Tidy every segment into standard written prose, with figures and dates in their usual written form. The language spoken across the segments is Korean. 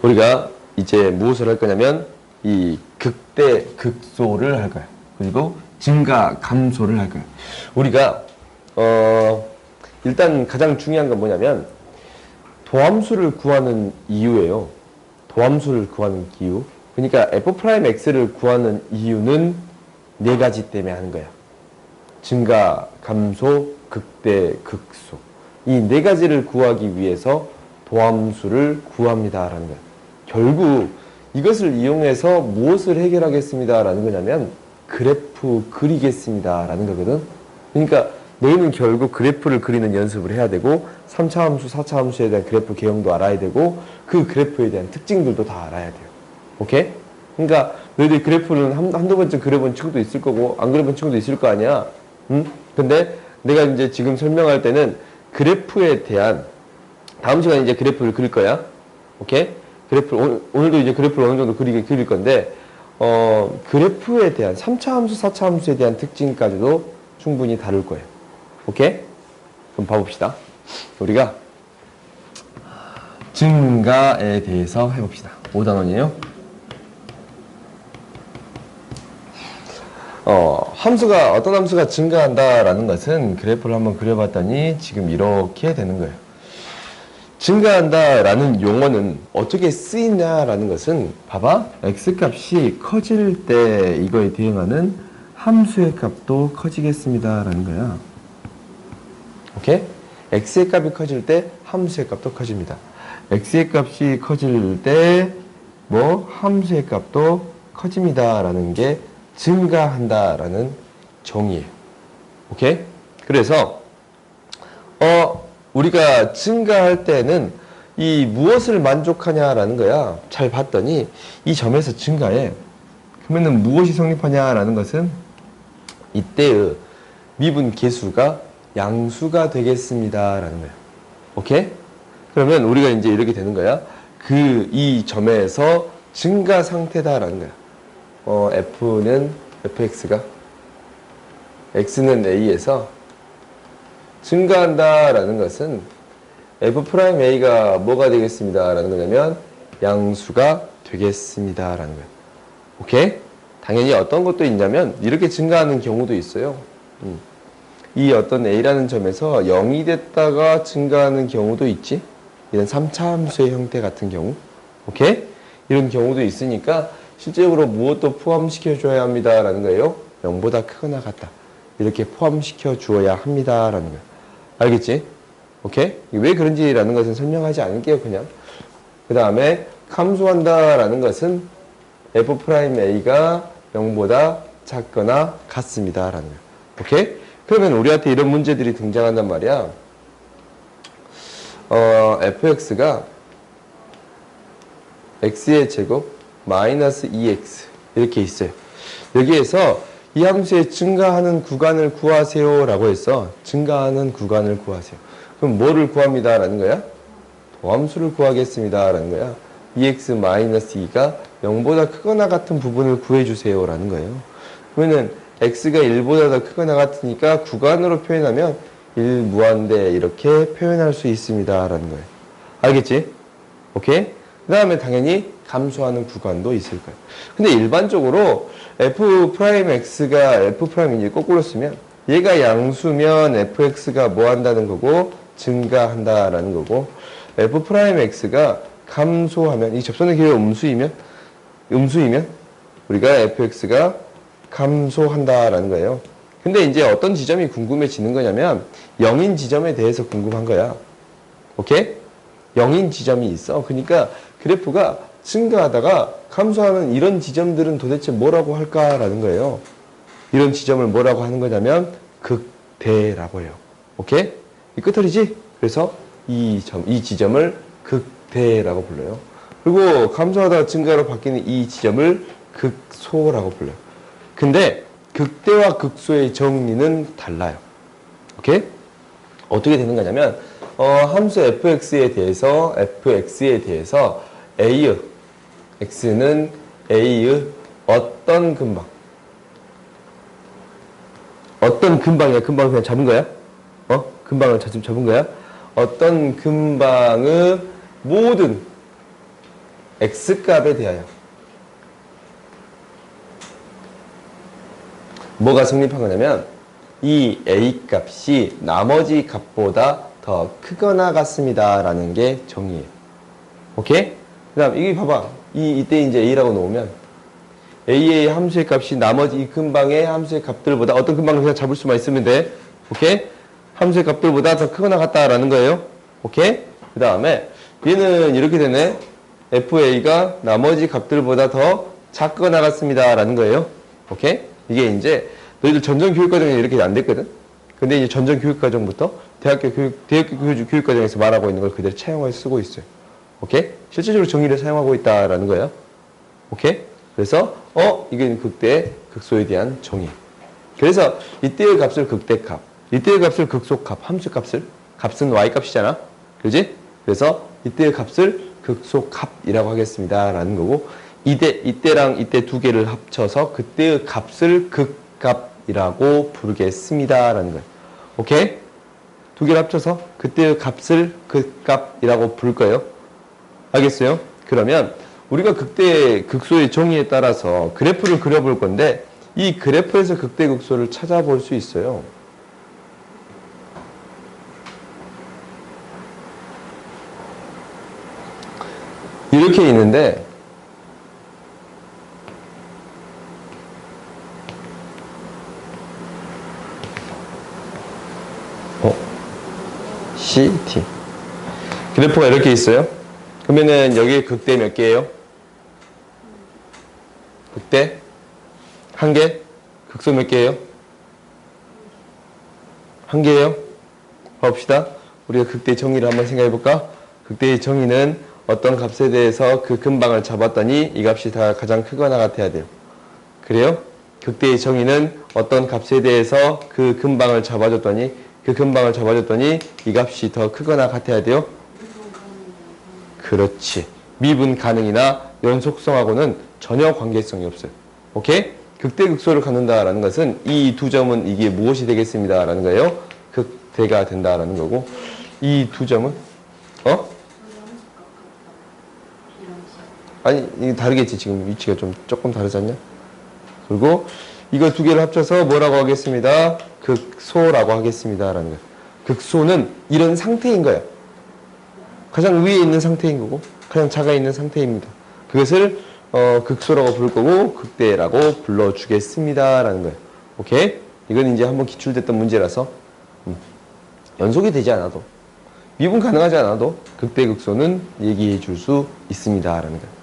우리가 이제 무엇을 할 거냐면 이 극대 극소를 할 거야. 그리고 증가 감소를 할 거야. 우리가 일단 가장 중요한 건 뭐냐면 도함수를 구하는 이유예요. 도함수를 구하는 이유. 그러니까 f'x를 구하는 이유는 네 가지 때문에 하는 거야. 증가, 감소, 극대, 극소. 이 네 가지를 구하기 위해서 도함수를 구합니다라는 거야. 결국 이것을 이용해서 무엇을 해결하겠습니다라는 거냐면 그래프 그리겠습니다라는 거거든. 그러니까 너희는 결국 그래프를 그리는 연습을 해야 되고 3차 함수, 4차 함수에 대한 그래프 개형도 알아야 되고 그 그래프에 대한 특징들도 다 알아야 돼요. 오케이? 그러니까 너희들 그래프는 한두 번쯤 그려본 친구도 있을 거고 안 그려본 친구도 있을 거 아니야. 응? 근데 내가 이제 지금 설명할 때는 그래프에 대한 다음 시간에 이제 그래프를 그릴 거야. 오케이? 오늘도 이제 그래프를 어느 정도 그릴 건데 그래프에 대한 3차 함수, 4차 함수에 대한 특징까지도 충분히 다룰 거예요. 오케이? 그럼 봐봅시다. 우리가 증가에 대해서 해봅시다. 5단원이에요. 어떤 함수가 증가한다라는 것은 그래프를 한번 그려봤더니 지금 이렇게 되는 거예요. 증가한다라는 용어는 어떻게 쓰이냐라는 것은 봐봐. x값이 커질 때 이거에 대응하는 함수의 값도 커지겠습니다라는 거야. 오케이? x의 값이 커질 때 함수의 값도 커집니다. x의 값이 커질 때 뭐 함수의 값도 커집니다라는 게 증가한다라는 정의예요. 오케이? 그래서 우리가 증가할 때는 이 무엇을 만족하냐라는 거야. 잘 봤더니 이 점에서 증가해. 그러면은 무엇이 성립하냐라는 것은 이때의 미분 계수가 양수가 되겠습니다라는 거야. 오케이? 그러면 우리가 이제 이렇게 되는 거야. 이 점에서 증가 상태다라는 거야. fx가 x는 a에서 증가한다라는 것은 f'a가 뭐가 되겠습니다라는 거냐면 양수가 되겠습니다라는 거예요. 오케이? 당연히 어떤 것도 있냐면 이렇게 증가하는 경우도 있어요. 이 어떤 a라는 점에서 0이 됐다가 증가하는 경우도 있지. 이런 3차 함수의 형태 같은 경우. 오케이? 이런 경우도 있으니까 실제로 무엇도 포함시켜 줘야 합니다라는 거예요. 0보다 크거나 같다. 이렇게 포함시켜 주어야 합니다라는 거예요. 알겠지? 오케이? 왜 그런지라는 것은 설명하지 않을게요, 그냥. 그 다음에 감소한다라는 것은 f'a가 0보다 작거나 같습니다라는 거예요. 오케이? 그러면 우리한테 이런 문제들이 등장한단 말이야. fx가 x의 제곱 마이너스 2x 이렇게 있어요. 여기에서 이 함수의 증가하는 구간을 구하세요 라고 했어. 증가하는 구간을 구하세요. 그럼 뭐를 구합니다 라는 거야? 도함수를 구하겠습니다 라는 거야. 2x-2가 0보다 크거나 같은 부분을 구해주세요 라는 거예요. 그러면은 x가 1보다 더 크거나 같으니까 구간으로 표현하면 1 무한대 이렇게 표현할 수 있습니다 라는 거예요. 알겠지? 오케이? 그 다음에 당연히 감소하는 구간도 있을 거예요. 근데 일반적으로 f'x가 f'인지 거꾸로 쓰면 얘가 양수면 fx가 뭐 한다는 거고 증가한다라는 거고 f'x가 감소하면 이 접선의 길이가 음수이면 우리가 fx가 감소한다라는 거예요. 근데 이제 어떤 지점이 궁금해지는 거냐면 0인 지점에 대해서 궁금한 거야. 오케이? 0인 지점이 있어. 그러니까 그래프가 증가하다가 감소하는 이런 지점들은 도대체 뭐라고 할까라는 거예요. 이런 지점을 뭐라고 하는 거냐면 극대라고 해요. 오케이? 이 끄트리지? 그래서 이 지점을 극대라고 불러요. 그리고 감소하다가 증가로 바뀌는 이 지점을 극소라고 불러요. 근데 극대와 극소의 정리는 달라요. 오케이? 어떻게 되는 거냐면 함수 fx에 대해서 a의 x는 a의 어떤 근방이야? 근방을 그냥 잡은 거야? 근방을 잡은 거야? 어떤 근방의 모든 x값에 대하여 뭐가 성립한 거냐면 이 a값이 나머지 값보다 더 크거나 같습니다 라는 게 정의예요. 오케이? 그 다음 이게 봐봐. 이때 이제 a라고 놓으면 a의 함수의 값이 나머지 이 근방의 함수의 값들보다 어떤 근방을 그냥 잡을 수만 있으면 돼. 오케이? 함수의 값들보다 더 크거나 같다라는 거예요. 오케이? 그 다음에 얘는 이렇게 되네. fa가 나머지 값들보다 더 작거나 같습니다 라는 거예요. 오케이? 이게 이제 너희들 전전 교육과정에 이렇게 안 됐거든? 근데 이제 전전 교육과정부터 대학교 교육과정에서 말하고 있는 걸 그대로 차용해서 쓰고 있어요. 오케이? 실제적으로 정의를 사용하고 있다라는 거예요. 오케이? 그래서 이게 극대 극소에 대한 정의. 그래서 이때의 값을 극대값, 이때의 값을 극소값, 값은 y값이잖아. 그지? 그래서 이때의 값을 극소값이라고 하겠습니다 라는 거고, 이때랑 이때 두 개를 합쳐서 그때의 값을 극값이라고 부르겠습니다 라는 거예요. 오케이? 두 개를 합쳐서 그때의 값을 극값이라고 부를 거예요. 알겠어요? 그러면 우리가 극대 극소의 정의에 따라서 그래프를 그려볼 건데, 이 그래프에서 극대 극소를 찾아볼 수 있어요. 이렇게 있는데 CT 그래프가 이렇게 있어요. 그러면은 여기 극대 몇 개예요? 극대 한 개? 극소 몇 개예요? 한 개예요? 봅시다. 우리가 극대 정의를 한번 생각해 볼까? 극대의 정의는 어떤 값에 대해서 그 근방을 잡았더니 이 값이 다 가장 크거나 같아야 돼요. 그래요? 극대의 정의는 어떤 값에 대해서 그 근방을 잡아줬더니 이 값이 더 크거나 같아야 돼요? 그렇지. 미분 가능이나 연속성하고는 전혀 관계성이 없어요. 오케이? 극대 극소를 갖는다라는 것은 이 두 점은 이게 무엇이 되겠습니다 라는 거예요. 극대가 된다라는 거고, 이 두 점은 아니 이게 다르겠지. 지금 위치가 조금 다르지 않냐? 그리고 이거 두 개를 합쳐서 뭐라고 하겠습니다? 극소라고 하겠습니다 라는 거예요. 극소는 이런 상태인 거예요. 가장 위에 있는 상태인 거고 가장 작아 있는 상태입니다. 그것을 극소라고 부를 거고 극대라고 불러주겠습니다 라는 거예요. 오케이? 이건 이제 한번 기출됐던 문제라서 연속이 되지 않아도, 미분 가능하지 않아도 극대 극소는 얘기해 줄 수 있습니다 라는 거예요.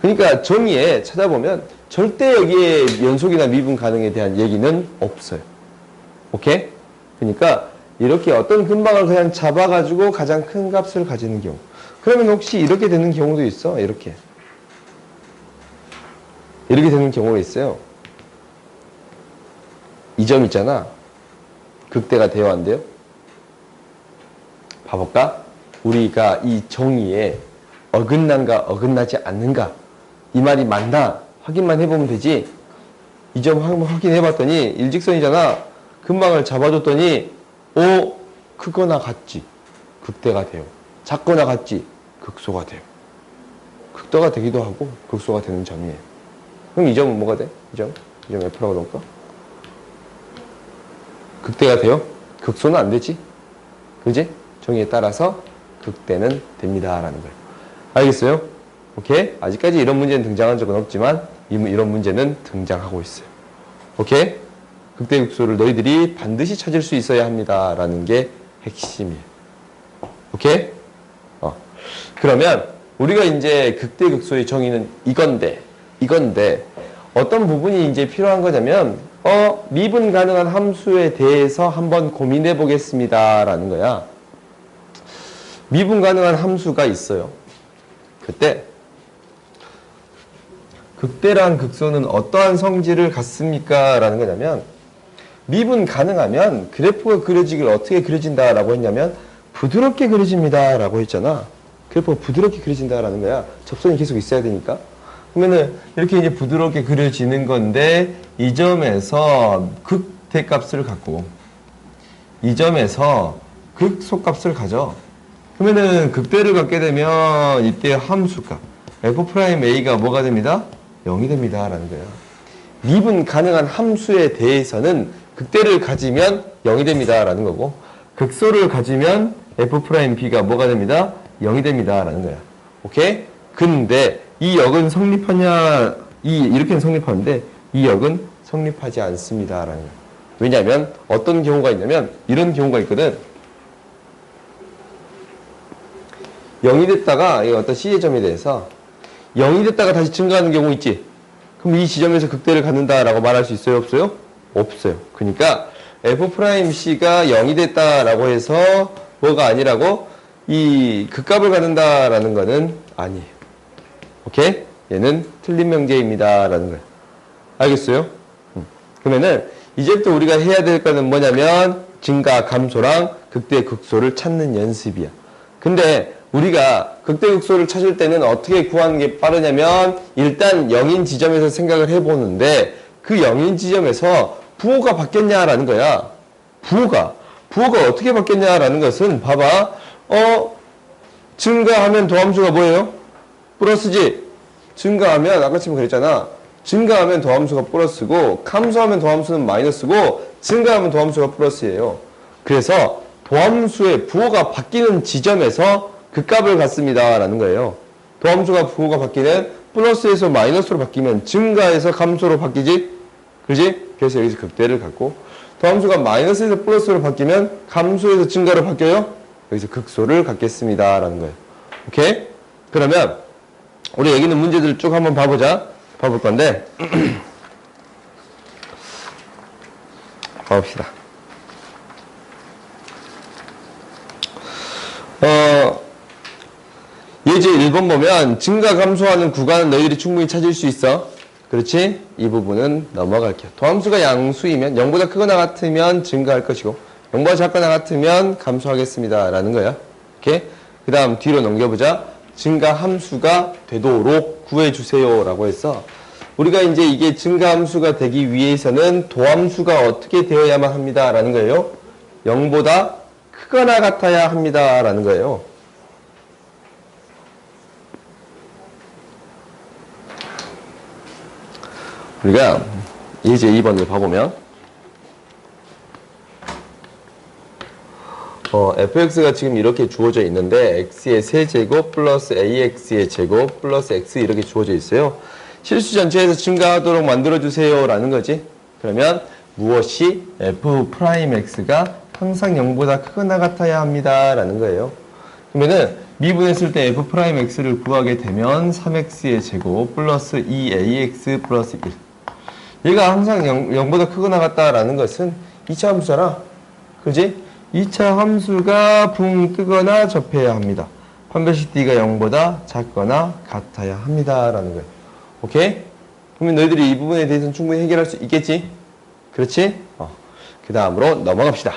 그러니까 정의에 찾아보면 절대 여기에 연속이나 미분 가능에 대한 얘기는 없어요. 오케이? 그러니까 이렇게 어떤 근방을 그냥 잡아가지고 가장 큰 값을 가지는 경우. 그러면 혹시 이렇게 되는 경우도 있어. 이렇게 되는 경우가 있어요. 이 점 있잖아. 극대가 돼요, 안 돼요? 봐볼까? 우리가 이 정의에 어긋난가 어긋나지 않는가, 이 말이 맞나 확인만 해보면 되지. 이 점 확인해봤더니 일직선이잖아. 근방을 잡아줬더니 크거나 같지, 극대가 돼요. 작거나 같지, 극소가 돼요. 극대가 되기도 하고 극소가 되는 점이에요. 그럼 이 점은 뭐가 돼? 이 점 F라고 넣을까? 극대가 돼요? 극소는 안 되지. 그지? 정의에 따라서 극대는 됩니다 라는 거예요. 알겠어요? 오케이? 아직까지 이런 문제는 등장한 적은 없지만 이런 문제는 등장하고 있어요. 오케이? 극대 극소를 너희들이 반드시 찾을 수 있어야 합니다 라는 게 핵심이에요. 오케이? 그러면 우리가 이제 극대 극소의 정의는 이건데 어떤 부분이 이제 필요한 거냐면 미분 가능한 함수에 대해서 한번 고민해 보겠습니다 라는 거야. 미분 가능한 함수가 있어요. 그때 극대랑 극소는 어떠한 성질을 갖습니까 라는 거냐면, 미분 가능하면 그래프가 그려지길 어떻게 그려진다라고 했냐면 부드럽게 그려집니다 라고 했잖아. 그래프가 부드럽게 그려진다라는 거야. 접선이 계속 있어야 되니까. 그러면은 이렇게 이제 부드럽게 그려지는 건데, 이 점에서 극대값을 갖고 이 점에서 극소값을 가져. 그러면은 극대를 갖게 되면 이때 함수값, f'A가 뭐가 됩니다? 0이 됩니다. 라는 거예요. 미분 가능한 함수에 대해서는 극대를 가지면 0이 됩니다. 라는 거고, 극소를 가지면 f'B가 뭐가 됩니다? 0이 됩니다. 라는 거야. 오케이? 근데 이 역은 성립하냐, 이렇게는 성립하는데 이 역은 성립하지 않습니다. 라는 거야. 왜냐하면 어떤 경우가 있냐면 이런 경우가 있거든. 0이 됐다가 이 어떤 C의 점에 대해서 0이 됐다가 다시 증가하는 경우 있지. 그럼 이 지점에서 극대를 갖는다라고 말할 수 있어요? 없어요? 없어요. 그러니까 f'C가 0이 됐다라고 해서 뭐가 아니라고? 이 극값을 갖는다라는 거는 아니에요. 오케이? 얘는 틀린 명제입니다. 라는 거예요. 알겠어요? 그러면은 이제부터 우리가 해야 될 거는 뭐냐면 증가, 감소랑 극대, 극소를 찾는 연습이야. 근데 우리가 극대, 극소를 찾을 때는 어떻게 구하는 게 빠르냐면 일단 0인 지점에서 생각을 해보는데 그 0인 지점에서 부호가 바뀌었냐라는 거야. 부호가 어떻게 바뀌었냐라는 것은 봐봐. 증가하면 도함수가 뭐예요? 플러스지. 증가하면 아까 지금 그랬잖아. 증가하면 도함수가 플러스고 감소하면 도함수는 마이너스고 증가하면 도함수가 플러스예요. 그래서 도함수의 부호가 바뀌는 지점에서 극값을 갖습니다. 라는 거예요. 도함수가 부호가 바뀌는 플러스에서 마이너스로 바뀌면 증가에서 감소로 바뀌지? 그지? 그래서 여기서 극대를 갖고 도함수가 마이너스에서 플러스로 바뀌면 감소에서 증가로 바뀌어요? 여기서 극소를 갖겠습니다. 라는 거예요. 오케이? 그러면 우리 여기 있는 문제들 쭉 한번 봐볼 건데 봐봅시다. 예제 1번 보면 증가 감소하는 구간은 너희들이 충분히 찾을 수 있어. 그렇지? 이 부분은 넘어갈게요. 도함수가 양수이면 0보다 크거나 같으면 증가할 것이고 0보다 작거나 같으면 감소하겠습니다. 라는 거야. 오케이? 그 다음 뒤로 넘겨보자. 증가 함수가 되도록 구해주세요. 라고 해서 우리가 이제 이게 증가 함수가 되기 위해서는 도함수가 어떻게 되어야만 합니다. 라는 거예요. 0보다 크거나 같아야 합니다. 라는 거예요. 우리가 예제 2번을 봐보면 fx가 지금 이렇게 주어져 있는데 x의 세제곱 플러스 ax의 제곱 플러스 x 이렇게 주어져 있어요. 실수 전체에서 증가하도록 만들어주세요 라는 거지. 그러면 무엇이 f'x가 항상 0보다 크거나 같아야 합니다 라는 거예요. 그러면은 미분했을 때 f'x를 구하게 되면 3x의 제곱 플러스 2ax 플러스 1. 얘가 항상 0보다 크거나 같다라는 것은 2차 함수잖아. 그지? 2차 함수가 붕 뜨거나 접해야 합니다. 판별식 d가 0보다 작거나 같아야 합니다. 라는 거예요. 오케이? 그러면 너희들이 이 부분에 대해서는 충분히 해결할 수 있겠지? 그렇지? 그 다음으로 넘어갑시다.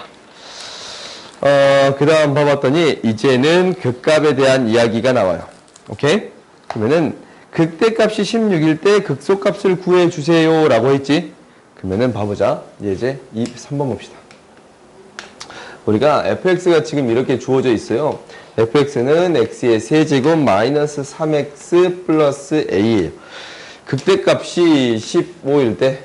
그 다음 봐봤더니 이제는 극값에 대한 이야기가 나와요. 오케이? 그러면은 극대값이 16일 때 극소값을 구해주세요 라고 했지? 그러면은 봐보자. 예제 3번 봅시다. 우리가 fx가 지금 이렇게 주어져 있어요. fx는 x의 세제곱 마이너스 3x 플러스 a예요. 극대값이 15일 때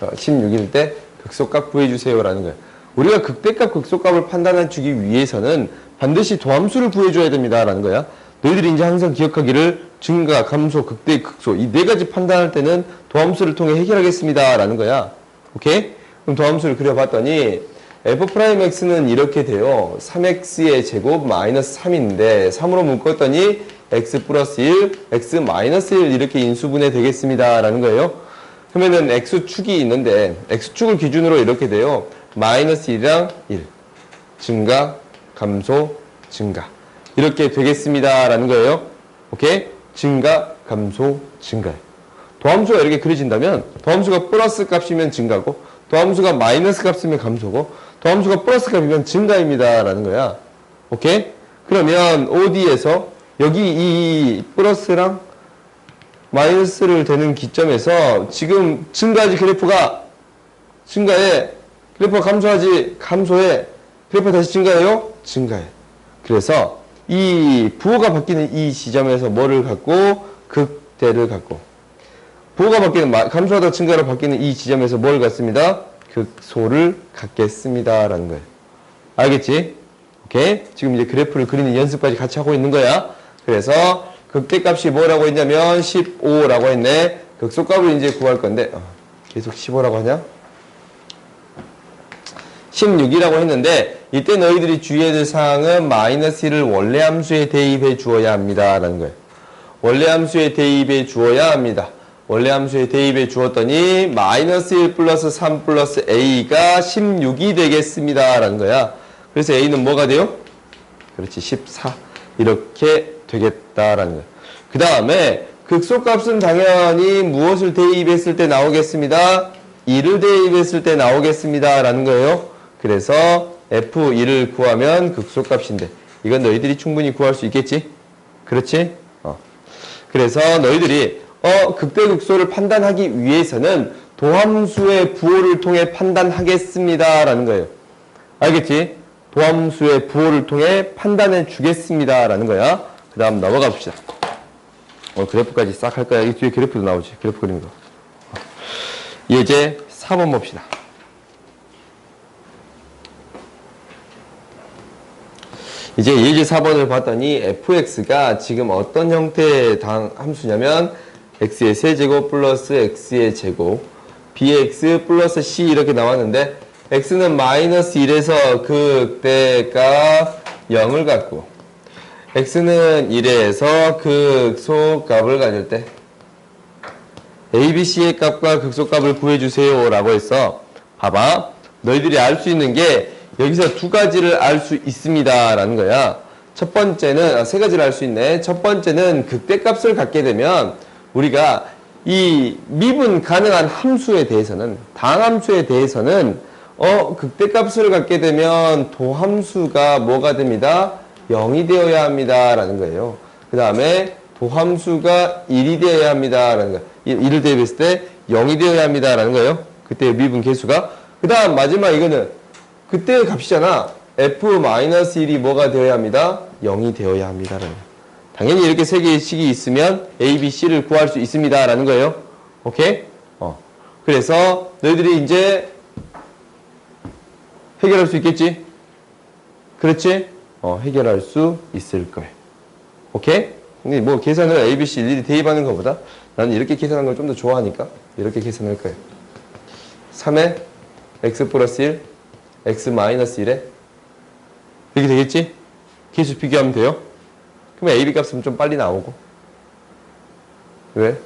16일 때 극소값 구해주세요 라는 거예요. 우리가 극대값 극소값을 판단해 주기 위해서는 반드시 도함수를 구해줘야 됩니다 라는 거야. 너희들이 이제 항상 기억하기를 증가, 감소, 극대, 극소 이 네 가지 판단할 때는 도함수를 통해 해결하겠습니다 라는 거야. 오케이? 그럼 도함수를 그려봤더니 f'x는 이렇게 돼요. 3x의 제곱 마이너스 3인데 3으로 묶었더니 x 플러스 1, x 마이너스 1 이렇게 인수분해 되겠습니다 라는 거예요. 그러면은 x축이 있는데 x축을 기준으로 이렇게 돼요. 마이너스 1이랑 1 증가, 감소, 증가 이렇게 되겠습니다 라는 거예요. 오케이? 증가, 감소, 증가. 도함수가 이렇게 그려진다면 도함수가 플러스 값이면 증가고 도함수가 마이너스 값이면 감소고 도함수가 플러스 값이면 증가입니다 라는 거야. 오케이? 그러면 OD에서 여기 이 플러스랑 마이너스를 되는 기점에서 지금 증가하지 그래프가 증가해. 그래프가 감소하지 감소해. 그래프가 다시 증가해요? 증가해. 그래서 이 부호가 바뀌는 이 지점에서 뭐를 갖고? 극대를 갖고. 부호가 바뀌는, 감소하다 증가로 바뀌는 이 지점에서 뭘 갖습니다? 극소를 갖겠습니다. 라는 거예요. 알겠지? 오케이? 지금 이제 그래프를 그리는 연습까지 같이 하고 있는 거야. 그래서 극대값이 뭐라고 했냐면 15라고 했네. 극소값을 이제 구할 건데, 계속 15라고 하냐? 16이라고 했는데, 이때 너희들이 주의해야 될 사항은 마이너스 1을 원래 함수에 대입해 주어야 합니다. 라는 거예요. 원래 함수에 대입해 주어야 합니다. 원래 함수에 대입해 주었더니 마이너스 1 플러스 3 플러스 a가 16이 되겠습니다. 라는 거야. 그래서 a는 뭐가 돼요? 그렇지, 14. 이렇게 되겠다라는 거야. 그 다음에 극소값은 당연히 무엇을 대입했을 때 나오겠습니다? 2를 대입했을 때 나오겠습니다. 라는 거예요. 그래서 f2를 구하면 극소값인데 이건 너희들이 충분히 구할 수 있겠지? 그렇지? 그래서 너희들이 극대극소를 판단하기 위해서는 도함수의 부호를 통해 판단하겠습니다. 라는 거예요. 알겠지? 도함수의 부호를 통해 판단해 주겠습니다. 라는 거야. 그 다음 넘어가 봅시다. 그래프까지 싹 할 거야. 이 뒤에 그래프도 나오지. 그래프 그리는 거. 예제 4번 봅시다. 이제 예제 4번을 봤더니 fx가 지금 어떤 형태의 함수냐면 x의 세제곱 플러스 x의 제곱 bx 플러스 c 이렇게 나왔는데 x는 마이너스 1에서 극대가 0을 갖고 x는 1에서 극소값을 가질 때 a, b, c의 값과 극소값을 구해주세요 라고 했어. 봐봐. 너희들이 알 수 있는 게 여기서 두 가지를 알 수 있습니다 라는 거야. 첫 번째는 세 가지를 알 수 있네. 첫 번째는 극대값을 갖게 되면 우리가 이 미분 가능한 함수에 대해서는 당함수에 대해서는 극대값을 갖게 되면 도함수가 뭐가 됩니다? 0이 되어야 합니다 라는 거예요. 그 다음에 도함수가 1이 되어야 합니다 라는 거예요. 1을 대입했을 때 0이 되어야 합니다 라는 거예요. 그때 미분 계수가. 그 다음 마지막 이거는 그때의 값이잖아. f-1이 뭐가 되어야 합니다? 0이 되어야 합니다 라는 거예요. 당연히 이렇게 세 개의 식이 있으면 a, b, c를 구할 수 있습니다 라는 거예요. 오케이? 그래서 너희들이 이제 해결할 수 있겠지? 그렇지? 해결할 수 있을 거예요. 오케이? 근데 뭐 계산을 a, b, c 일일이 대입하는 것보다 나는 이렇게 계산하는 걸 좀 더 좋아하니까 이렇게 계산할 거예요. 3에 x 플러스 1, x 마이너스 1에 이렇게 되겠지? 계수 비교하면 돼요. 그러면 a, b 값은 좀 빨리 나오고. 왜?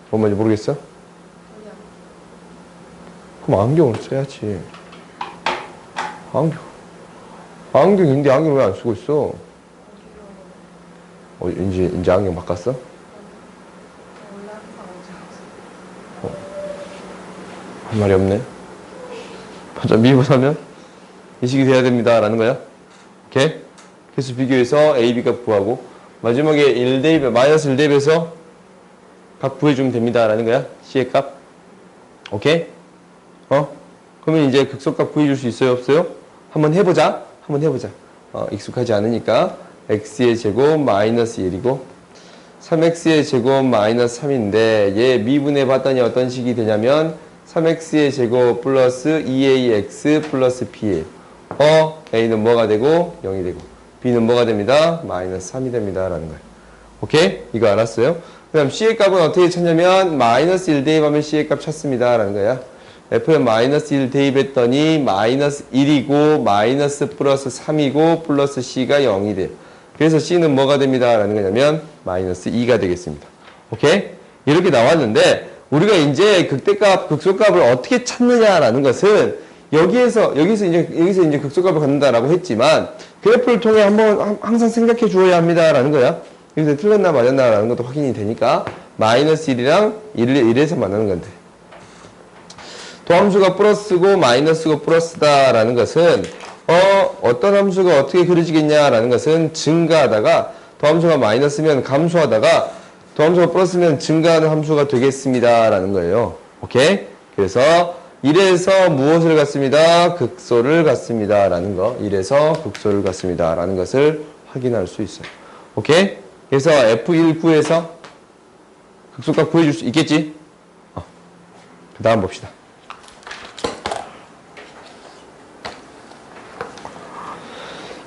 뭔 말인지 모르겠어? 그럼 안경을 써야지. 안경인데 안경 왜 안 쓰고 있어? 이제 안경 바꿨어? 한 말이 없네. 맞아, 미분하면 인식이 돼야 됩니다 라는 거야. 오케이? 계수 비교해서 A, B 값 구하고 마지막에 1 대입, 마이너스 1 대입해서 값 구해주면 됩니다 라는 거야. C의 값. 오케이? 그러면 이제 극소값 구해줄 수 있어요? 없어요? 한번 해보자. 익숙하지 않으니까 x의 제곱 마이너스 1이고 3x의 제곱 마이너스 3인데 얘 미분해 봤더니 어떤 식이 되냐면 3x의 제곱 플러스 2ax 플러스 b예요. a는 뭐가 되고 0이 되고 b는 뭐가 됩니다? 마이너스 3이 됩니다 라는 거예요. 오케이? 이거 알았어요? 그 다음 c의 값은 어떻게 찾냐면 마이너스 1 대입하면 c의 값 찾습니다 라는 거야. f에 마이너스 1 대입했더니 마이너스 1이고 마이너스 플러스 3이고 플러스 c가 0이 돼요. 그래서 c는 뭐가 됩니다 라는 거냐면 마이너스 2가 되겠습니다. 오케이? 이렇게 나왔는데 우리가 이제 극대값, 극소값을 어떻게 찾느냐라는 것은 여기서 이제 극소값을 갖는다라고 했지만 그래프를 통해 항상 생각해 주어야 합니다라는 거야. 여기서 틀렸나 맞았나라는 것도 확인이 되니까 마이너스 1이랑 1에서 만나는 건데 도함수가 플러스고 마이너스고 플러스다라는 것은 어떤 함수가 어떻게 그려지겠냐라는 것은 증가하다가 도함수가 마이너스면 감소하다가 도함수가 플러스면 증가하는 함수가 되겠습니다 라는 거예요. 오케이? 그래서 1에서 무엇을 갖습니다? 극소를 갖습니다 라는 거. 1에서 극소를 갖습니다 라는 것을 확인할 수 있어요. 오케이? 그래서 F1구에서 극소값 구해줄 수 있겠지? 그 다음 봅시다.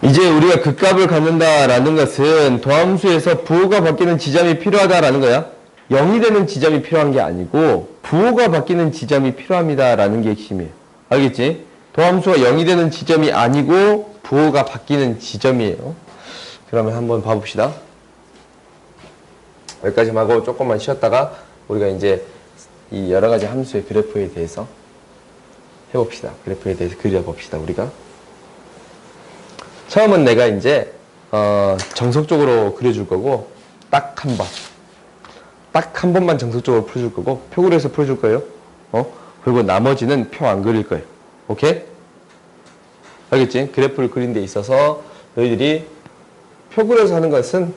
이제 우리가 극값을 갖는다라는 것은 도함수에서 부호가 바뀌는 지점이 필요하다라는 거야. 0이 되는 지점이 필요한 게 아니고 부호가 바뀌는 지점이 필요합니다라는 게 핵심이에요. 알겠지? 도함수가 0이 되는 지점이 아니고 부호가 바뀌는 지점이에요. 그러면 한번 봐봅시다. 여기까지만 하고 조금만 쉬었다가 우리가 이제 이 여러 가지 함수의 그래프에 대해서 해봅시다. 그래프에 대해서 그려봅시다. 우리가 처음은 내가 이제 정석적으로 그려줄 거고 딱 한 번만 정석적으로 풀어줄 거고 표 그려서 풀어줄 거예요. 그리고 나머지는 표 안 그릴 거예요. 오케이? 알겠지? 그래프를 그린 데 있어서 너희들이 표 그려서 하는 것은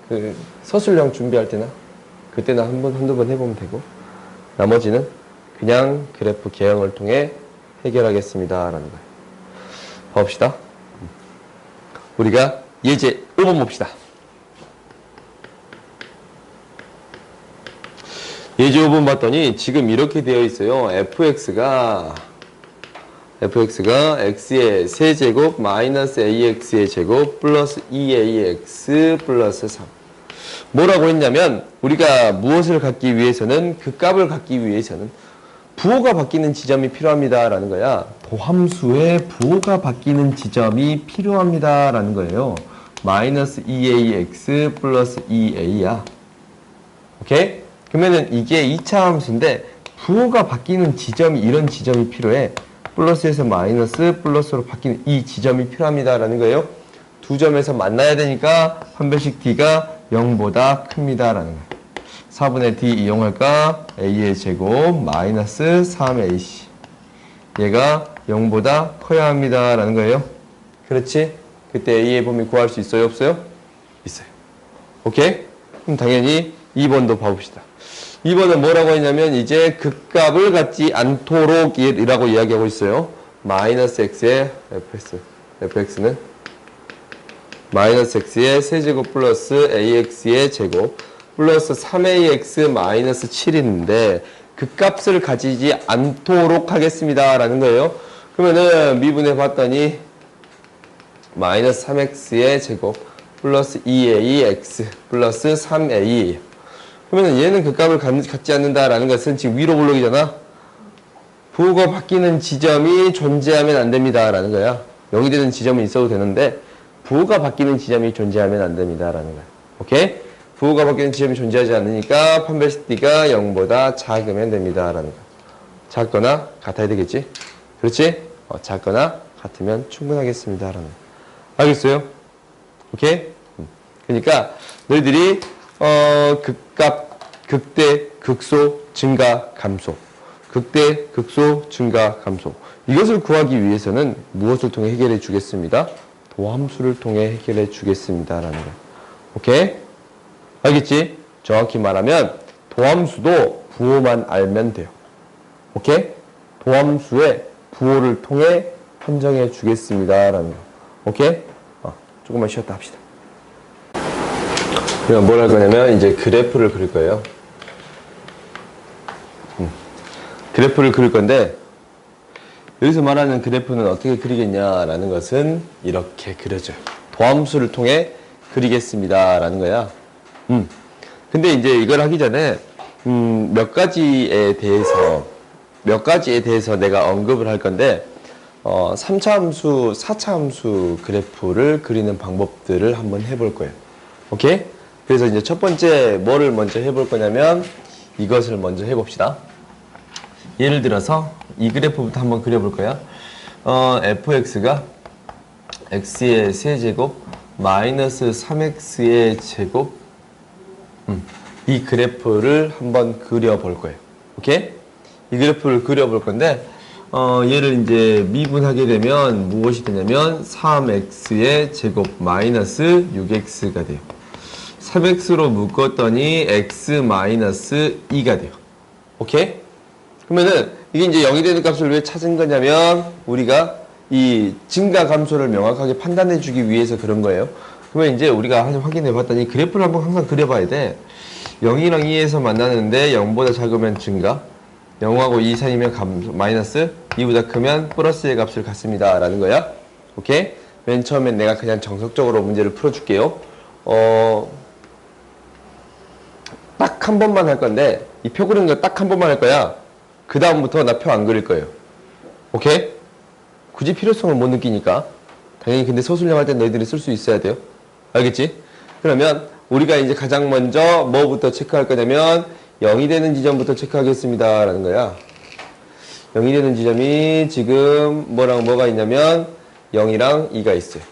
그 서술형 준비할 때나 그때나 한두 번 해보면 되고 나머지는 그냥 그래프 개형을 통해 해결하겠습니다 라는 거예요. 봅시다. 우리가 예제 5번 봅시다. 예제 5번 봤더니 지금 이렇게 되어 있어요. fx가 x의 세제곱 마이너스 ax의 제곱 플러스 2ax 플러스 3. 뭐라고 했냐면 우리가 무엇을 갖기 위해서는 극값을 갖기 위해서는 부호가 바뀌는 지점이 필요합니다 라는 거야. 도함수의 부호가 바뀌는 지점이 필요합니다 라는 거예요. 마이너스 2ax 플러스 2a야. 오케이? 그러면은 이게 2차 함수인데 부호가 바뀌는 지점이 이런 지점이 필요해. 플러스에서 마이너스 플러스로 바뀌는 이 지점이 필요합니다 라는 거예요. 두 점에서 만나야 되니까 판별식 d가 0보다 큽니다 라는 거예요. 4분의 d 이용할까? a의 제곱 마이너스 3ac 얘가 0보다 커야 합니다 라는 거예요. 그렇지? 그때 a의 범위 구할 수 있어요? 없어요? 있어요. 오케이? 그럼 당연히 2번도 봐봅시다. 2번은 뭐라고 했냐면 이제 극값을 갖지 않도록 이라고 이야기하고 있어요. 마이너스 x의 fx는 마이너스 x의 세제곱 플러스 ax의 제곱 플러스 3ax 마이너스 7인데 극값을 가지지 않도록 하겠습니다 라는 거예요. 그러면은 미분해 봤더니 마이너스 3x의 제곱 플러스 2ax 플러스 3a. 그러면 얘는 극값을 갖지 않는다라는 것은 지금 위로 볼록이잖아. 부호가 바뀌는 지점이 존재하면 안 됩니다라는 거야. 0이 되는 지점은 있어도 되는데 부호가 바뀌는 지점이 존재하면 안 됩니다라는 거야. 오케이? 부호가 바뀌는 지점이 존재하지 않으니까 판별식 d가 0보다 작으면 됩니다라는 거야. 작거나 같아야 되겠지? 그렇지? 작거나 같으면 충분하겠습니다라는 거야. 알겠어요? 오케이? 그러니까 너희들이 극값, 극대, 극소, 증가, 감소. 극대, 극소, 증가, 감소. 이것을 구하기 위해서는 무엇을 통해 해결해 주겠습니다? 도함수를 통해 해결해 주겠습니다. 라는 거. 오케이? 알겠지? 정확히 말하면 도함수도 부호만 알면 돼요. 오케이? 도함수의 부호를 통해 판정해 주겠습니다. 라는 거. 오케이? 조금만 쉬었다 합시다. 그럼 뭘 할 거냐면 이제 그래프를 그릴 거예요. 그래프를 그릴 건데 여기서 말하는 그래프는 어떻게 그리겠냐라는 것은 이렇게 그려져요. 도함수를 통해 그리겠습니다 라는 거야. 근데 이제 이걸 하기 전에 몇 가지에 대해서 내가 언급을 할 건데 3차 함수, 4차 함수 그래프를 그리는 방법들을 한번 해볼 거예요. 오케이? 그래서 이제 첫 번째 뭐를 먼저 해볼 거냐면 이것을 먼저 해봅시다. 예를 들어서 이 그래프부터 한번 그려볼 거야. fx가 x의 세제곱 마이너스 3x의 제곱 이 그래프를 한번 그려볼 거예요. 오케이? 이 그래프를 그려볼 건데 얘를 이제 미분하게 되면 무엇이 되냐면 3x의 제곱 마이너스 6x가 돼요. 3x로 묶었더니 x 마이너스 2가 돼요. 오케이? 그러면은 이게 이제 0이 되는 값을 왜 찾은 거냐면 우리가 이 증가 감소를 명확하게 판단해 주기 위해서 그런 거예요. 그러면 이제 우리가 확인해 봤더니 그래프를 한번 항상 그려봐야 돼. 0이랑 2에서 만나는데 0보다 작으면 증가, 0하고 2 사이면 감소, 마이너스, 2보다 크면 플러스의 값을 갖습니다. 라는 거야. 오케이? 맨 처음엔 내가 그냥 정석적으로 문제를 풀어줄게요. 딱 한 번만 할 건데, 이 표 그리는 거 딱 한 번만 할 거야. 그 다음부터 나 표 안 그릴 거예요. 오케이? 굳이 필요성을 못 느끼니까. 당연히 근데 서술형 할 때 너희들이 쓸 수 있어야 돼요. 알겠지? 그러면 우리가 이제 가장 먼저 뭐부터 체크할 거냐면 0이 되는 지점부터 체크하겠습니다. 라는 거야. 0이 되는 지점이 지금 뭐랑 뭐가 있냐면 0이랑 2가 있어요.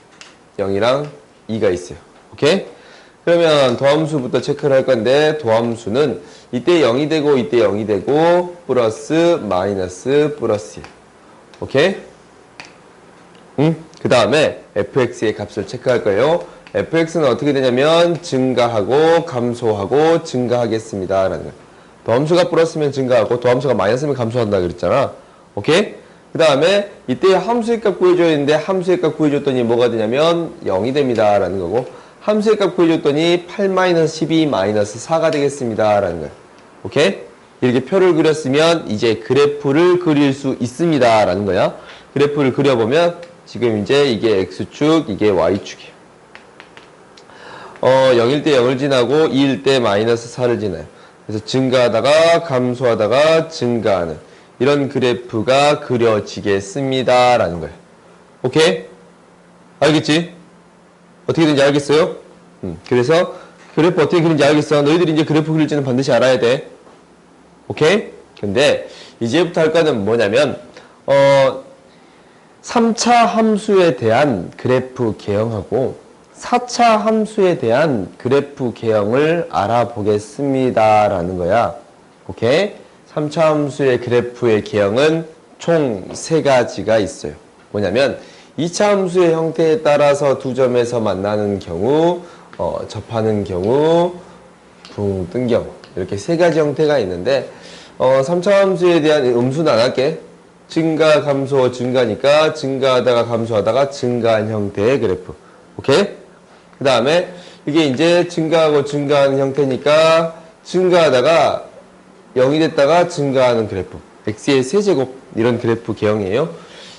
0이랑 2가 있어요. 오케이? 그러면 도함수부터 체크를 할 건데 도함수는 이때 0이 되고 이때 0이 되고 플러스 마이너스 플러스예요. 오케이? 그 다음에 fx의 값을 체크할 거예요. fx는 어떻게 되냐면 증가하고 감소하고 증가하겠습니다. 라는 거예요. 도함수가 플러스면 증가하고 도함수가 마이너스면 감소한다 그랬잖아. 오케이? 그 다음에 이때 함수의 값 구해줘야 되는데 함수의 값 구해줬더니 뭐가 되냐면 0이 됩니다. 라는 거고 함수의 값 구해줬더니 8-12-4가 되겠습니다. 라는 거예요. 오케이? 이렇게 표를 그렸으면 이제 그래프를 그릴 수 있습니다. 라는 거야. 그래프를 그려보면 지금 이제 이게 X축, 이게 Y축이에요. 0일 때 0을 지나고 2일 때 마이너스 4를 지나요. 그래서 증가하다가 감소하다가 증가하는 이런 그래프가 그려지겠습니다. 라는 거예요. 오케이? 알겠지? 어떻게 되는지 알겠어요? 그래서 그래프 어떻게 그리는지 알겠어. 너희들이 이제 그래프 그릴지는 반드시 알아야 돼. 오케이? 근데 이제부터 할 거는 뭐냐면 3차 함수에 대한 그래프 개형하고 4차 함수에 대한 그래프 개형을 알아보겠습니다. 라는 거야. 오케이? 3차 함수의 그래프의 개형은 총 3가지가 있어요. 뭐냐면 2차 함수의 형태에 따라서 두 점에서 만나는 경우, 접하는 경우, 붕 뜬 경우 이렇게 3가지 형태가 있는데 3차 함수에 대한 음수는 안 할게. 증가, 감소, 증가니까 증가하다가 감소하다가 증가한 형태의 그래프. 오케이? 그 다음에 이게 이제 증가하고 증가하는 형태니까 증가하다가 0이 됐다가 증가하는 그래프. x의 세제곱 이런 그래프 개형이에요.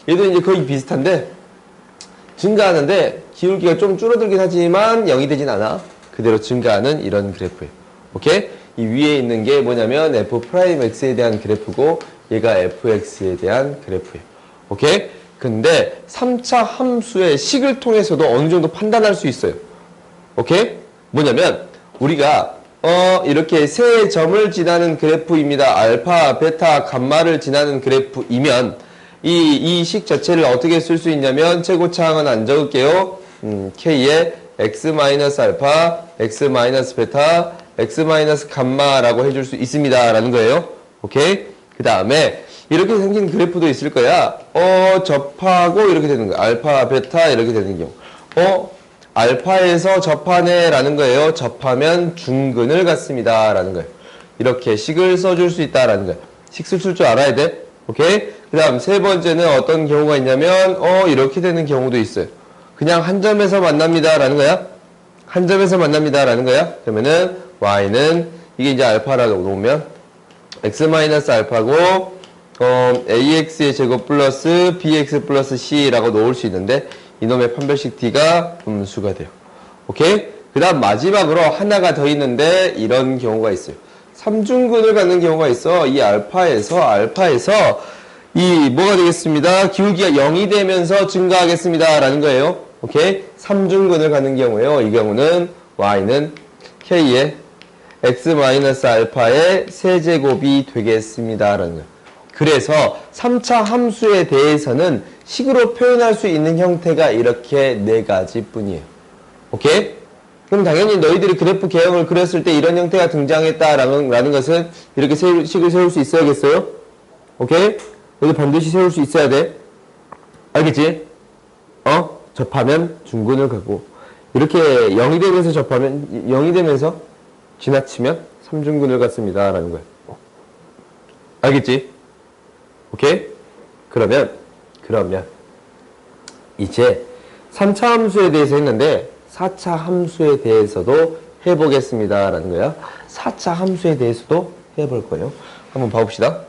얘도 이제 거의 비슷한데 증가하는데 기울기가 좀 줄어들긴 하지만 0이 되진 않아. 그대로 증가하는 이런 그래프예요. 오케이? 이 위에 있는 게 뭐냐면 f'x에 대한 그래프고 얘가 fx에 대한 그래프예요. 오케이? 근데 3차 함수의 식을 통해서도 어느 정도 판단할 수 있어요. 오케이? 뭐냐면 우리가 이렇게 세 점을 지나는 그래프입니다. 알파, 베타, 감마를 지나는 그래프이면 이 식 자체를 어떻게 쓸 수 있냐면 최고차항은 안 적을게요. k에 x-알파, x-베타, x-감마라고 해줄 수 있습니다. 라는 거예요. 오케이? 그 다음에 이렇게 생긴 그래프도 있을 거야. 접하고 이렇게 되는 거야. 알파, 베타 이렇게 되는 경우. 알파에서 접하네 라는 거예요. 접하면 중근을 갖습니다. 라는 거예요. 이렇게 식을 써줄 수 있다라는 거예요. 식 쓸 줄 알아야 돼. 오케이? 그 다음 세 번째는 어떤 경우가 있냐면 이렇게 되는 경우도 있어요. 그냥 한 점에서 만납니다. 라는 거야. 한 점에서 만납니다. 라는 거야. 그러면은 y는 이게 이제 알파라고 놓으면 x-알파고 ax의 제곱 플러스 bx 플러스 c라고 놓을 수 있는데 이놈의 판별식 t가 음수가 돼요. 오케이? 그 다음 마지막으로 하나가 더 있는데 이런 경우가 있어요. 삼중근을 갖는 경우가 있어. 이 알파에서 이 뭐가 되겠습니다. 기울기가 0이 되면서 증가하겠습니다. 라는 거예요. 오케이? 삼중근을 갖는 경우에요. 이 경우는 y는 k의 x-알파의 세제곱이 되겠습니다. 라는 거예요. 그래서 3차 함수에 대해서는 식으로 표현할 수 있는 형태가 이렇게 4가지 뿐이에요. 오케이? 그럼 당연히 너희들이 그래프 개형을 그렸을 때 이런 형태가 등장했다라는 것은 이렇게 식을 세울 수 있어야겠어요? 오케이? 너희들 반드시 세울 수 있어야 돼. 알겠지? 접하면 중근을 갖고 이렇게 0이 되면서 접하면 0이 되면서 지나치면 3중근을 갖습니다. 라는 거예요. 알겠지? 오케이? 그러면 이제 3차 함수에 대해서 했는데 4차 함수에 대해서도 해보겠습니다 라는 거야. 4차 함수에 대해서도 해볼 거예요. 한번 봐봅시다.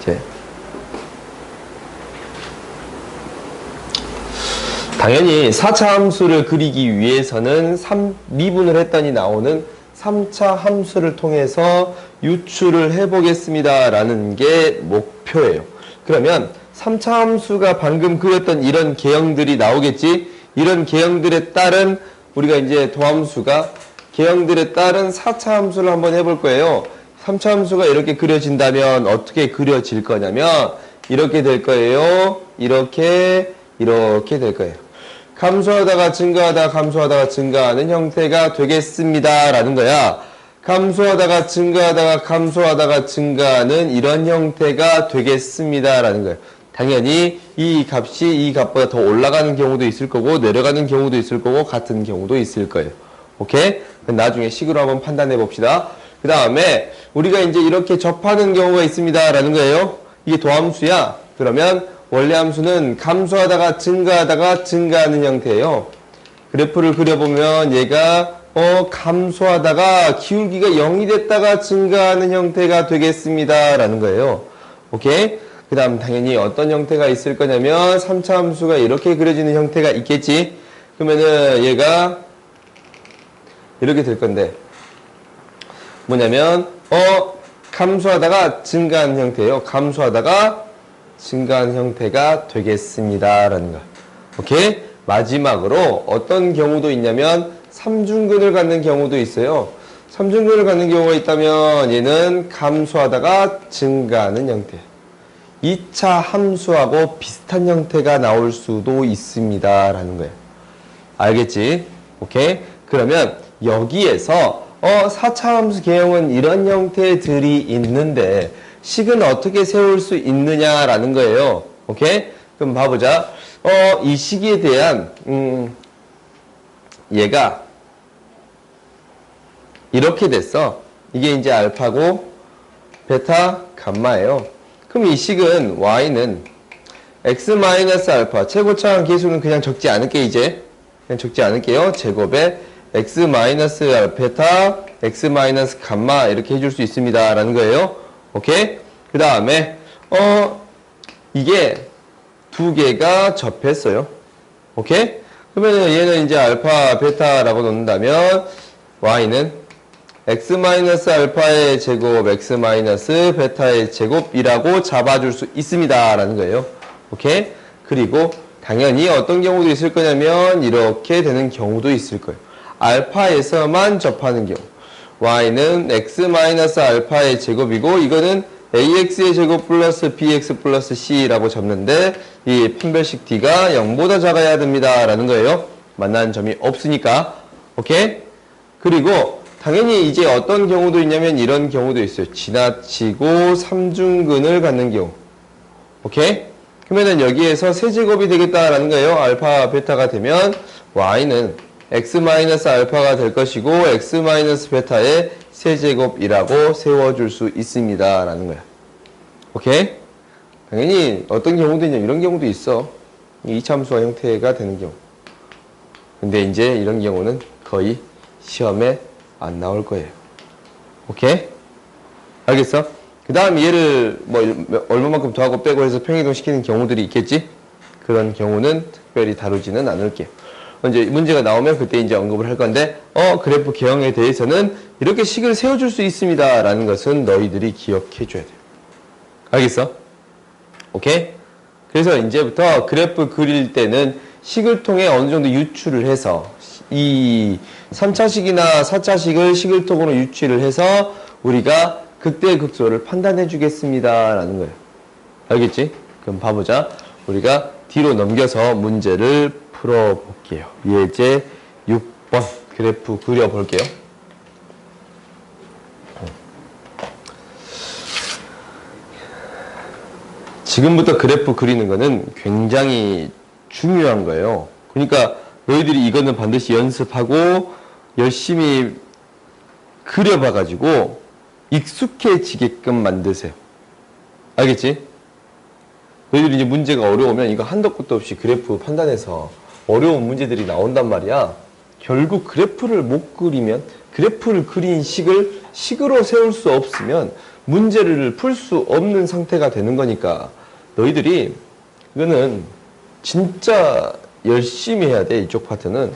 이제 당연히 4차 함수를 그리기 위해서는 미분을 했더니 나오는 3차 함수를 통해서 유출을 해보겠습니다 라는 게 목표예요. 그러면 3차 함수가 방금 그렸던 이런 개형들이 나오겠지? 이런 개형들에 따른 우리가 이제 도함수가 개형들에 따른 4차 함수를 한번 해볼 거예요. 3차 함수가 이렇게 그려진다면 어떻게 그려질 거냐면 이렇게 될 거예요. 이렇게 될 거예요. 감소하다가 증가하다가 감소하다가 증가하는 형태가 되겠습니다 라는 거야. 감소하다가 증가하다가 감소하다가 증가하는 이런 형태가 되겠습니다 라는 거예요. 당연히 이 값이 이 값보다 더 올라가는 경우도 있을 거고 내려가는 경우도 있을 거고 같은 경우도 있을 거예요. 오케이? 그럼 나중에 식으로 한번 판단해 봅시다. 그 다음에 우리가 이제 이렇게 접하는 경우가 있습니다 라는 거예요. 이게 도함수야. 그러면 원래 함수는 감소하다가 증가하다가 증가하는 형태예요. 그래프를 그려보면 얘가 감소하다가 기울기가 0이 됐다가 증가하는 형태가 되겠습니다 라는 거예요. 오케이? 그 다음 당연히 어떤 형태가 있을 거냐면 3차 함수가 이렇게 그려지는 형태가 있겠지. 그러면은 얘가 이렇게 될 건데 뭐냐면 감소하다가 증가하는 형태예요. 감소하다가 증가하는 형태가 되겠습니다 라는 거. 오케이? 마지막으로 어떤 경우도 있냐면 삼중근을 갖는 경우도 있어요. 삼중근을 갖는 경우가 있다면 얘는 감소하다가 증가하는 형태. 2차 함수하고 비슷한 형태가 나올 수도 있습니다 라는 거예요. 알겠지? 오케이? 그러면 여기에서 4차 함수 개형은 이런 형태들이 있는데 식은 어떻게 세울 수 있느냐라는 거예요. 오케이? 그럼 봐보자. 이 식에 대한 얘가 이렇게 됐어. 이게 이제 알파고 베타 감마예요. 그럼 이 식은 y는 x-알파 최고차항 계수는 그냥 적지 않을게 이제 그냥 적지 않을게요. 제곱에 x-베타 x-감마 이렇게 해줄 수 있습니다 라는 거예요. 오케이? 그 다음에 이게 두 개가 접했어요. 오케이? 그러면 얘는 이제 알파 베타라고 놓는다면 y는 x-알파의 제곱 x-베타의 제곱이라고 잡아줄 수 있습니다 라는 거예요. 오케이? 그리고 당연히 어떤 경우도 있을 거냐면 이렇게 되는 경우도 있을 거예요. 알파에서만 접하는 경우 y는 x-알파의 제곱이고 이거는 ax의 제곱 플러스 bx 플러스 c라고 잡는데 이 판별식 d가 0보다 작아야 됩니다 라는 거예요. 만나는 점이 없으니까. 오케이? 그리고 당연히 이제 어떤 경우도 있냐면 이런 경우도 있어요. 지나치고 삼중근을 갖는 경우. 오케이? 그러면은 여기에서 세제곱이 되겠다라는 거예요. 알파, 베타가 되면 y는 x-알파가 될 것이고 x-베타의 세제곱이라고 세워줄 수 있습니다 라는 거야. 오케이? 당연히 어떤 경우도 있냐 이런 경우도 있어. 2차 함수화 형태가 되는 경우. 근데 이제 이런 경우는 거의 시험에 안 나올 거예요. 오케이? 알겠어? 그 다음 얘를 뭐 얼마만큼 더하고 빼고 해서 평행이동 시키는 경우들이 있겠지? 그런 경우는 특별히 다루지는 않을게요. 이제 문제가 나오면 그때 이제 언급을 할 건데, 그래프 개형에 대해서는 이렇게 식을 세워줄 수 있습니다 라는 것은 너희들이 기억해 줘야 돼요. 알겠어? 오케이? 그래서 이제부터 그래프 그릴 때는 식을 통해 어느 정도 유출을 해서 이 3차식이나 4차식을 식을 통으로 유출을 해서 우리가 극대극소를 판단해 주겠습니다 라는 거예요. 알겠지? 그럼 봐보자. 우리가 뒤로 넘겨서 문제를 풀어볼게요. 예제 6번 그래프 그려볼게요. 지금부터 그래프 그리는 거는 굉장히 중요한 거예요. 그러니까 너희들이 이거는 반드시 연습하고 열심히 그려봐가지고 익숙해지게끔 만드세요. 알겠지? 너희들이 이제 문제가 어려우면 이거 한도 끝도 없이 그래프 판단해서 어려운 문제들이 나온단 말이야. 결국 그래프를 못 그리면, 그래프를 그린 식으로 세울 수 없으면 문제를 풀 수 없는 상태가 되는 거니까 너희들이 이거는 진짜 열심히 해야 돼. 이쪽 파트는.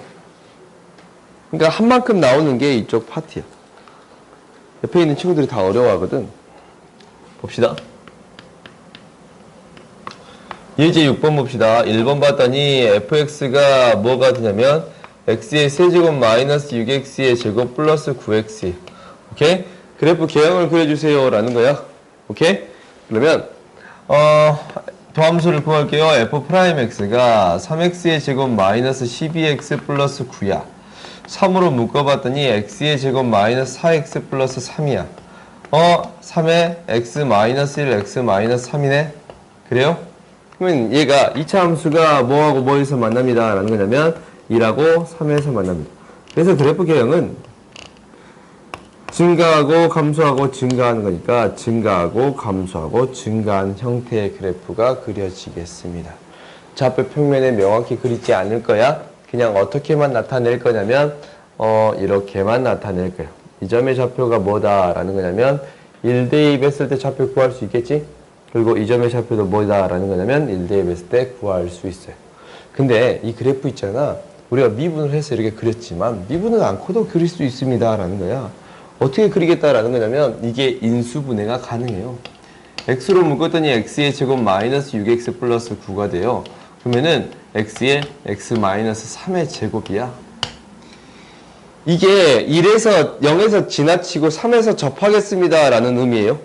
그러니까 한 만큼 나오는 게 이쪽 파트야. 옆에 있는 친구들이 다 어려워하거든. 봅시다. 예제 6번 봅시다. 1번 봤더니 fx가 뭐가 되냐면 x의 세제곱 마이너스 6x의 제곱 플러스 9x. 오케이? 그래프 개형을 그려주세요 라는 거야. 오케이? 그러면 도함수를 구할게요. f'x가 3x의 제곱 마이너스 12x 플러스 9야. 3으로 묶어봤더니 x의 제곱 마이너스 4x 플러스 3이야. 3에 x 마이너스 1, x 마이너스 3이네. 그래요? 그러면 얘가 2차 함수가 뭐하고 뭐에서 만납니다 라는 거냐면 2하고 3에서 만납니다. 그래서 그래프 개형은 증가하고 감소하고 증가하는 거니까 증가하고 감소하고 증가한 형태의 그래프가 그려지겠습니다. 좌표 평면에 명확히 그리지 않을 거야. 그냥 어떻게만 나타낼 거냐면 이렇게만 나타낼 거야. 이 점의 좌표가 뭐다라는 거냐면 1대2 했을 때 좌표 구할 수 있겠지? 그리고 이 점의 좌표도 뭐다라는 거냐면 1대2 했을 때 구할 수 있어요. 근데 이 그래프 있잖아. 우리가 미분을 해서 이렇게 그렸지만 미분을 않고도 그릴 수 있습니다 라는 거야. 어떻게 그리겠다라는 거냐면 이게 인수분해가 가능해요. x로 묶었더니 x의 제곱 마이너스 6x 플러스 9가 돼요. 그러면은 x의 x 마이너스 3의 제곱이야. 이게 1에서 0에서 지나치고 3에서 접하겠습니다 라는 의미예요.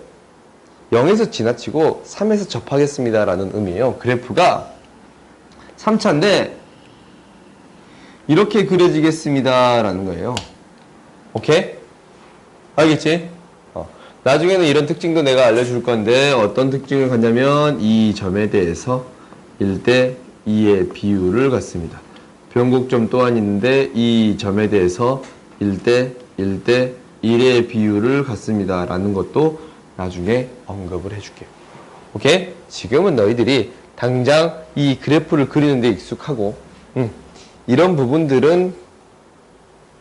0에서 지나치고 3에서 접하겠습니다 라는 의미예요. 그래프가 3차인데 이렇게 그려지겠습니다 라는 거예요. 오케이? 알겠지? 나중에는 이런 특징도 내가 알려줄 건데 어떤 특징을 갖냐면 이 점에 대해서 1대 2의 비율을 갖습니다. 변곡점 또한 있는데 이 점에 대해서 1대 1의 비율을 갖습니다 라는 것도 나중에 언급을 해줄게요. 오케이? 지금은 너희들이 당장 이 그래프를 그리는 데 익숙하고 이런 부분들은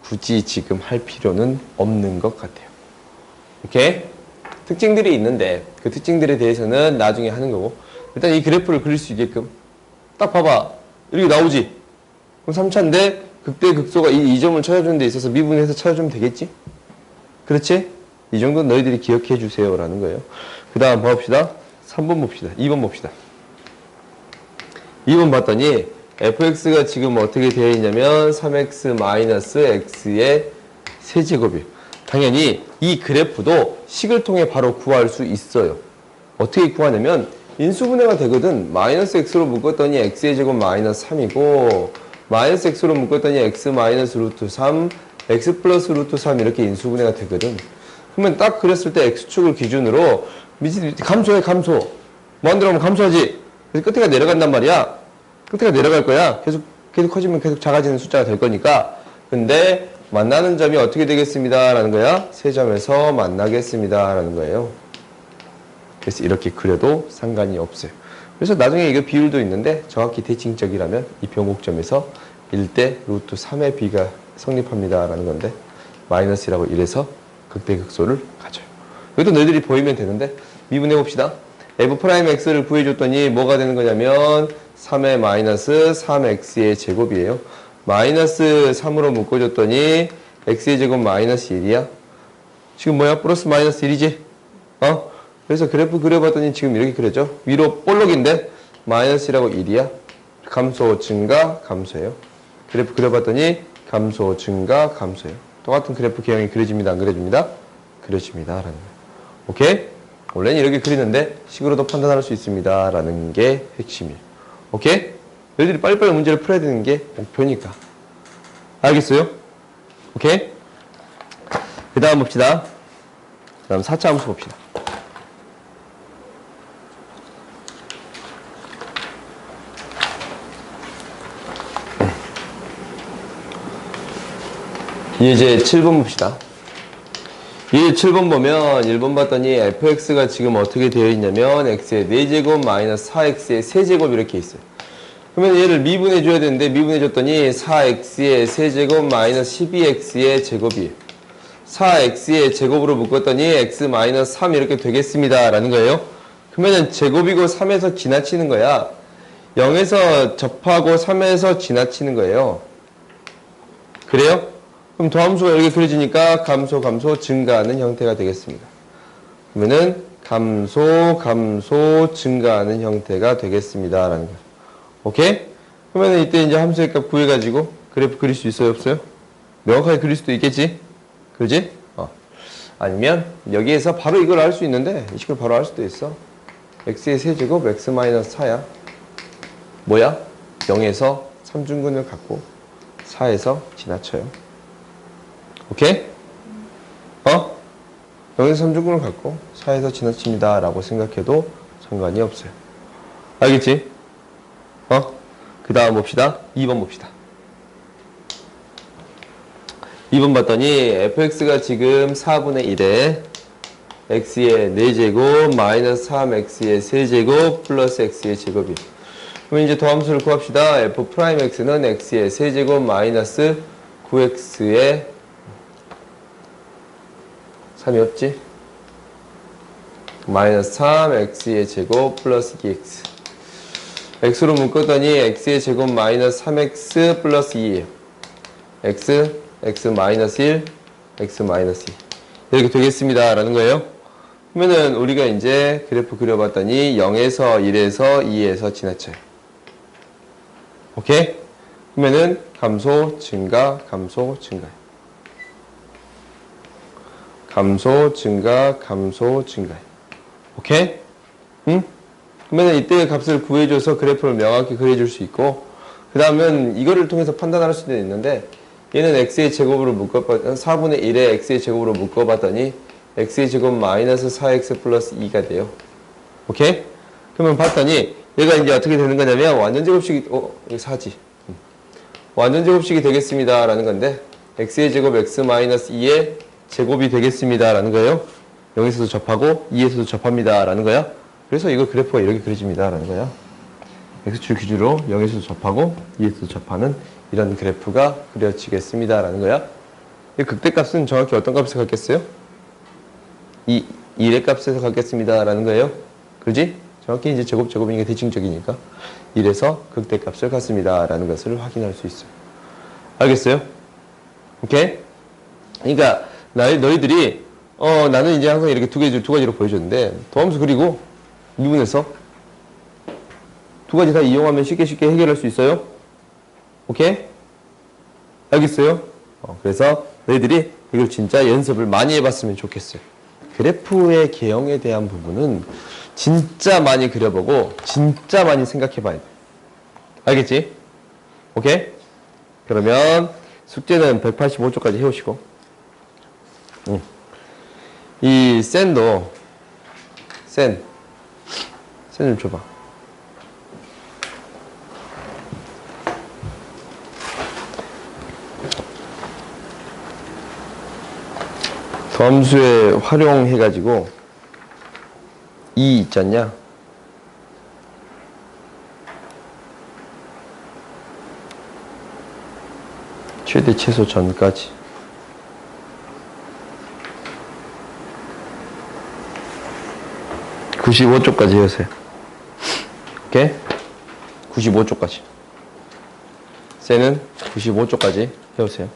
굳이 지금 할 필요는 없는 것 같아요. 오케이? 특징들이 있는데 그 특징들에 대해서는 나중에 하는 거고 일단 이 그래프를 그릴 수 있게끔 딱 봐봐. 이렇게 나오지? 그럼 3차인데 극대극소가 이 점을 찾아주는 데 있어서 미분해서 찾아주면 되겠지? 그렇지? 이 정도는 너희들이 기억해 주세요 라는 거예요. 그 다음 봅시다. 3번 봅시다. 2번 봅시다. 2번 봤더니 fx가 지금 어떻게 되어 있냐면 3x-x의 세제곱이에요. 당연히 이 그래프도 식을 통해 바로 구할 수 있어요. 어떻게 구하냐면 인수분해가 되거든. 마이너스 x로 묶었더니 x의 제곱 마이너스 3이고 마이너스 x로 묶었더니 x 마이너스 루트 3, x 플러스 루트 3 이렇게 인수분해가 되거든. 그러면 딱 그랬을 때 x축을 기준으로 감소해 감소. 마음대로 하면 감소하지. 그래서 끝에가 내려간단 말이야. 끝에가 내려갈 거야. 계속 커지면 계속 작아지는 숫자가 될 거니까. 근데 만나는 점이 어떻게 되겠습니다 라는 거야. 세 점에서 만나겠습니다 라는 거예요. 그래서 이렇게 그려도 상관이 없어요. 그래서 나중에 이거 비율도 있는데 정확히 대칭적이라면 이 변곡점에서 1대 루트 3의 비가 성립합니다 라는 건데 마이너스라고 이래서 극대극소를 가져요. 여기도 너희들이 보이면 되는데 미분해 봅시다. f'x를 구해줬더니 뭐가 되는 거냐면 3의 마이너스 3x의 제곱이에요. 마이너스 3으로 묶어줬더니 x의 제곱 마이너스 1이야. 지금 뭐야? 플러스 마이너스 1이지? 그래서 그래프 그려봤더니 지금 이렇게 그려져. 위로 볼록인데 마이너스라고 1이야. 감소, 증가, 감소예요. 그래프 그려봤더니 감소, 증가, 감소예요. 똑같은 그래프 개형이 그려집니다. 안 그려집니다? 그려집니다. 라는 거예요. 오케이? 원래는 이렇게 그리는데 식으로도 판단할 수 있습니다. 라는 게 핵심이에요. 오케이? 너희들이 빨리빨리 문제를 풀어야 되는 게 목표니까. 알겠어요? 오케이? 그 다음 봅시다. 그 다음 4차 함수 봅시다. 이제 7번 봅시다. 이 7번 보면 1번 봤더니 fx가 지금 어떻게 되어 있냐면 x의 4제곱 마이너스 4x의 세제곱 이렇게 있어요. 그러면 얘를 미분해 줘야 되는데 미분해 줬더니 4x의 세제곱 마이너스 12x의 제곱이에요. 4x의 제곱으로 묶었더니 x 마이너스 3 이렇게 되겠습니다 라는 거예요. 그러면은 제곱이고 3에서 지나치는 거야. 0에서 접하고 3에서 지나치는 거예요. 그래요? 그럼 더함수가 이렇게 그려지니까 감소 증가하는 형태가 되겠습니다. 그러면은 감소 증가하는 형태가 되겠습니다 라는 거예요. 오케이? 그러면은 이때 이제 함수의 값 구해가지고 그래프 그릴 수 있어요, 없어요? 명확하게 그릴 수도 있겠지? 그지? 아니면 여기에서 바로 이걸 알 수 있는데 이 식을 바로 알 수도 있어. x의 세제곱 x 마이너스 4야. 뭐야? 0에서 3중근을 갖고 4에서 지나쳐요. 오케이? 0에서 3중근을 갖고 4에서 지나칩니다 라고 생각해도 상관이 없어요. 알겠지? 그 다음 봅시다. 2번 봅시다. 2번 봤더니 fx가 지금 4분의 1에 x의 4제곱 마이너스 3x의 세제곱 플러스 x의 제곱이. 그럼 이제 더함수를 구합시다. f'x는 x의 세제곱 마이너스 9x의 3이 없지? 마이너스 3x의 제곱 플러스 2x. x로 묶었더니 x의 제곱 마이너스 3x 플러스 2예요. x 마이너스 1, x 마이너스 2 이렇게 되겠습니다 라는 거예요. 그러면은 우리가 이제 그래프 그려봤더니 0에서 1에서 2에서 지나쳐요. 오케이? 그러면은 감소 증가 감소 증가요. 감소 증가요. 오케이? 응? 그러면 이때의 값을 구해줘서 그래프를 명확히 그려줄 수 있고, 그 다음은 이거를 통해서 판단할 수도 있는데, 얘는 x의 제곱으로 4분의 1에 x의 제곱으로 묶어봤더니 x의 제곱 마이너스 4x 플러스 2가 돼요. 오케이? 그러면 봤더니 얘가 이제 어떻게 되는 거냐면 완전 제곱식이 이거 4지. 완전 제곱식이 되겠습니다 라는 건데 x의 제곱 x 마이너스 2의 제곱이 되겠습니다 라는 거예요. 0에서도 접하고 2에서도 접합니다 라는 거야. 그래서 이거 그래프가 이렇게 그려집니다 라는 거야. x축 기준으로 0에서도 접하고 2에서도 접하는 이런 그래프가 그려지겠습니다 라는 거야. 이 극대값은 정확히 어떤 값에서 갖겠어요? 이 1의 값에서 갖겠습니다 라는 거예요. 그지? 정확히 이제 제곱이니까 대칭적이니까 1에서 극대값을 갖습니다 라는 것을 확인할 수 있어요. 알겠어요? 오케이? 그러니까 너희들이 나는 이제 항상 이렇게 두 가지로 보여줬는데 더함수 그리고 미분해서 두 가지 다 이용하면 쉽게 해결할 수 있어요. 오케이? 알겠어요? 그래서 너희들이 이걸 진짜 연습을 많이 해봤으면 좋겠어요. 그래프의 개형에 대한 부분은 진짜 많이 그려보고 진짜 많이 생각해봐야 돼. 알겠지? 오케이? 그러면 숙제는 185쪽까지 해오시고 이 센도 센 좀 줘봐. 더함수에 활용해가지고 이 있지 않냐? 최대 최소 전까지 95쪽까지 해오세요. 오케이? 95쪽까지 쟤는 95쪽까지 해오세요.